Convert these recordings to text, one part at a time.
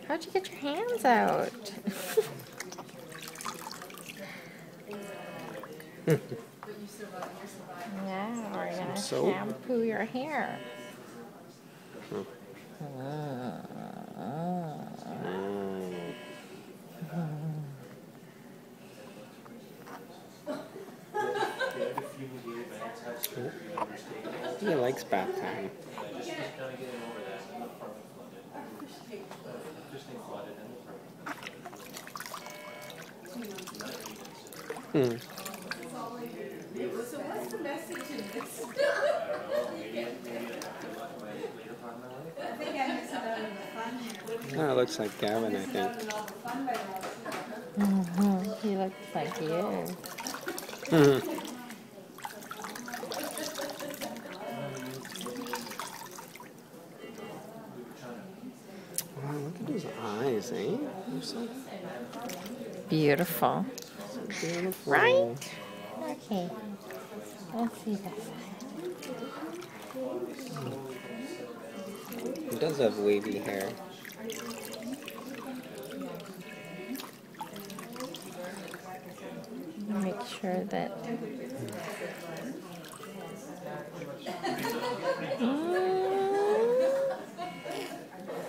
How'd you get your hands out? Yeah, we're gonna shampoo your hair. He likes bath time. So what's the message in this? I think I missed out on the fun. Oh, it looks like Gavin, I think. He looks like you. Wow, look at his eyes, eh? They're so Beautiful. beautiful. Right? Okay. Let's see this. He does have wavy hair. Make sure that...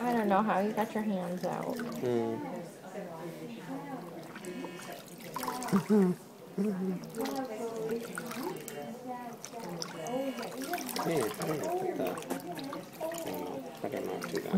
I don't know how you got your hands out. Hey, I don't know, put that. I don't know. I don't know how to do that.